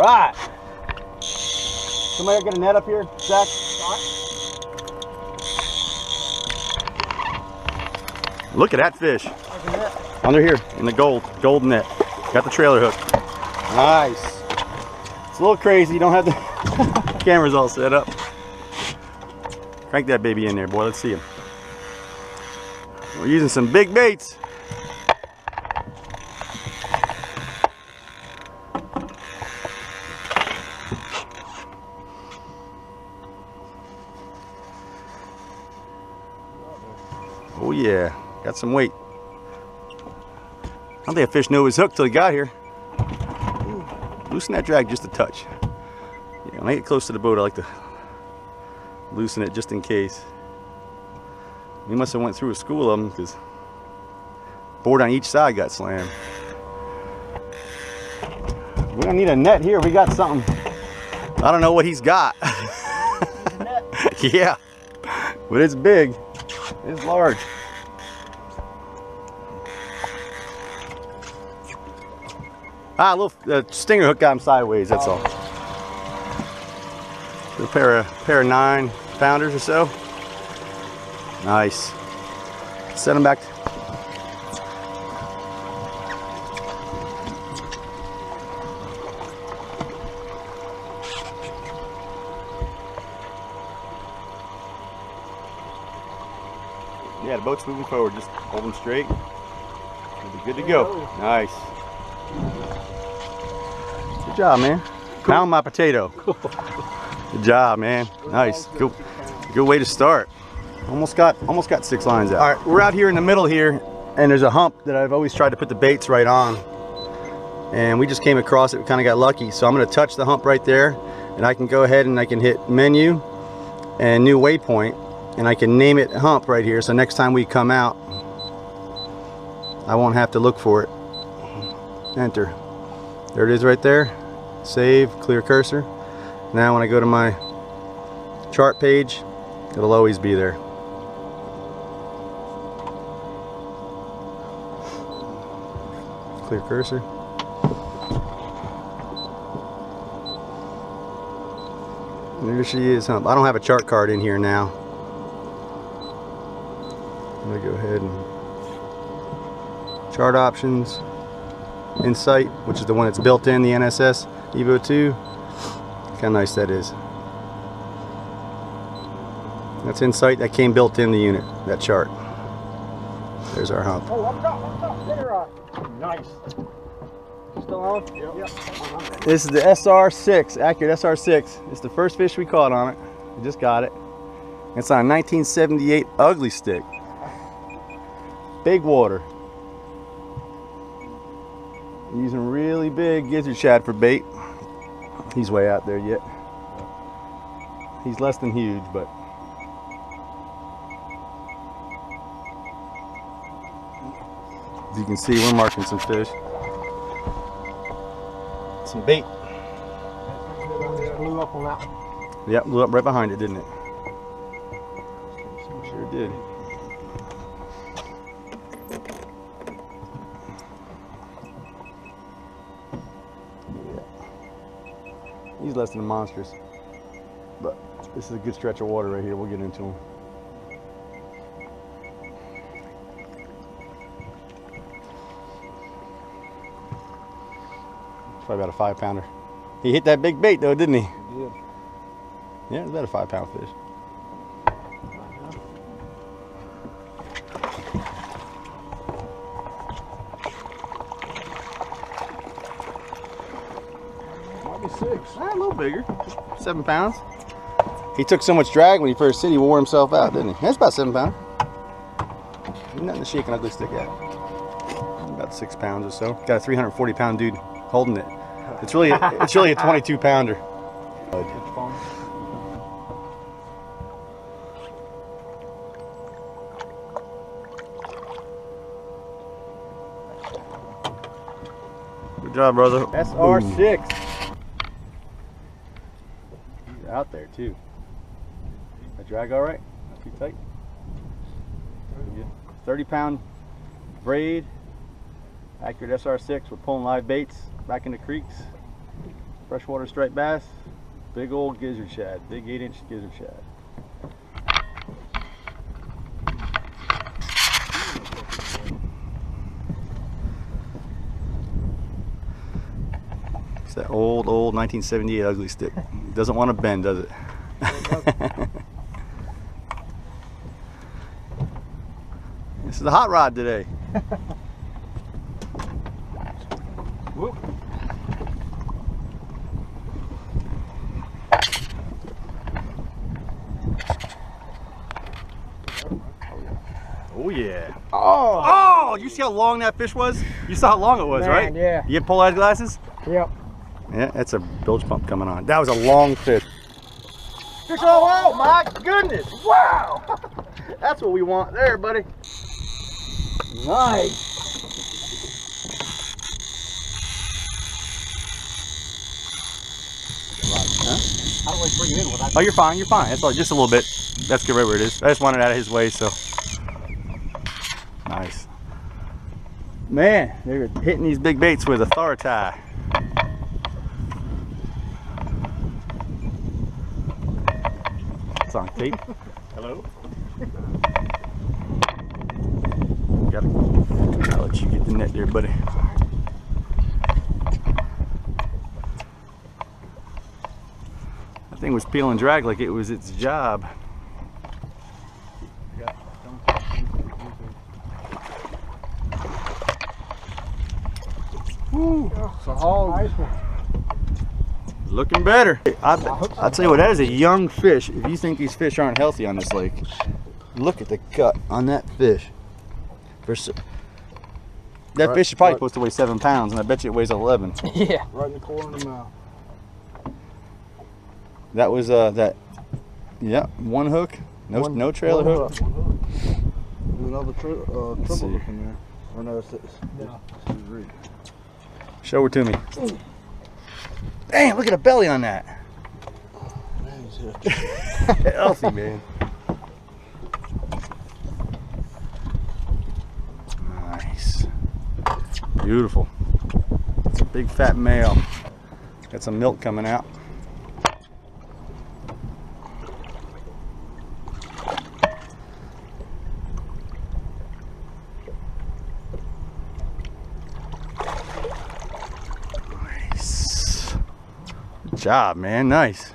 right. Somebody get a net up here, Zach? Look at that fish. Under here in the gold net. Got the trailer hook. Nice. It's a little crazy. You don't have the cameras all set up. Crank that baby in there, boy. Let's see him. We're using some big baits. Oh yeah, got some weight. I don't think a fish knew it was hooked till he got here. Ooh, loosen that drag just a touch. Yeah, when I get close to the boat, I like to loosen it just in case. We must have went through a school of them because board on each side got slammed. We don't need a net here. We got something. I don't know what he's got. Yeah, but it's big. It's large. Ah, a little stinger hook got him sideways, that's all. A pair of 9-pounders or so. Nice. Set them back. Yeah, the boat's moving forward. Just hold them straight. We'll be good to go. Nice. Good job, man. Pound my potato. Good job, man. Nice. Good way to start. Almost got 6 lines out. All right, we're out here in the middle here, and there's a hump that I've always tried to put the baits right on. And we just came across it. We kind of got lucky. So I'm going to touch the hump right there, and I can go ahead and I can hit menu and new waypoint. And I can name it hump right here, so next time we come out I won't have to look for it. Enter. There it is right there. Save, clear cursor. Now when I go to my chart page, it'll always be there. Clear cursor. There she is, hump. I don't have a chart card in here now. I'm going to go ahead and chart options, Insight, which is the one that's built in the NSS Evo 2. Look how nice that is. That's Insight, that came built in the unit, that chart. There's our hump. Oh, up top, there. Nice. Still on? Yep. This is the SR6, accurate SR6. It's the first fish we caught on it. We just got it. It's on a 1978 ugly stick. Big water. I'm using really big gizzard shad for bait. He's way out there yet. He's less than huge, but as you can see, we're marking some fish. Some bait. Blew up on that. Yep, blew up right behind it, didn't it? Sure did. He's less than monstrous, but this is a good stretch of water right here. We'll get into him. Probably about a 5-pounder. He hit that big bait though, didn't he? He did. Yeah, it's about a 5-pound fish. Might be 6. A little bigger, 7 pounds. He took so much drag when he first hit, he wore himself out, didn't he? That's about 7 pounds. Nothing to shake an ugly stick at. About 6 pounds or so. Got a 340-pound dude holding it. It's really a 22-pounder. Good job, brother. SR6. He's out there too. That drag all right? Not too tight. 30-pound braid. Accurate SR6. We're pulling live baits back into creeks. Freshwater striped bass, big old gizzard shad, big 8-inch gizzard shad. It's that old 1978 ugly stick. Doesn't want to bend, does it? This is a hot rod today. Whoop. Oh yeah. Oh! Oh! You see how long that fish was? You saw how long it was, Man, right? yeah. You get polarized glasses? Yep. Yeah, that's a bilge pump coming on. That was a long fish. Fish all out, my goodness! Wow! That's what we want there, buddy. Nice. Huh? How do I bring it in without? Oh, you're fine. You're fine. That's all. Just a little bit. That's good right where it is. I just wanted it out of his way, so. Nice. Man, they're hitting these big baits with authority. It's on tape. Hello? I'll let you get the net there, buddy. That thing was peel and drag like it was its job. Woo. It's a nice one. Looking better. I'll tell you what, that is a young fish. If you think these fish aren't healthy on this lake, look at the cut on that fish. That fish is probably supposed to weigh 7 pounds, and I bet you it weighs 11. Yeah. Right in the corner of the mouth. That was yeah, one hook, no trailer hook. There's another triple see. hook in there. Or no, it's Rig. Show it to me. Damn, look at the belly on that. Man, he's Healthy, man. Nice. Beautiful. It's a big fat male. Got some milk coming out. Nice. Good job, man. Nice.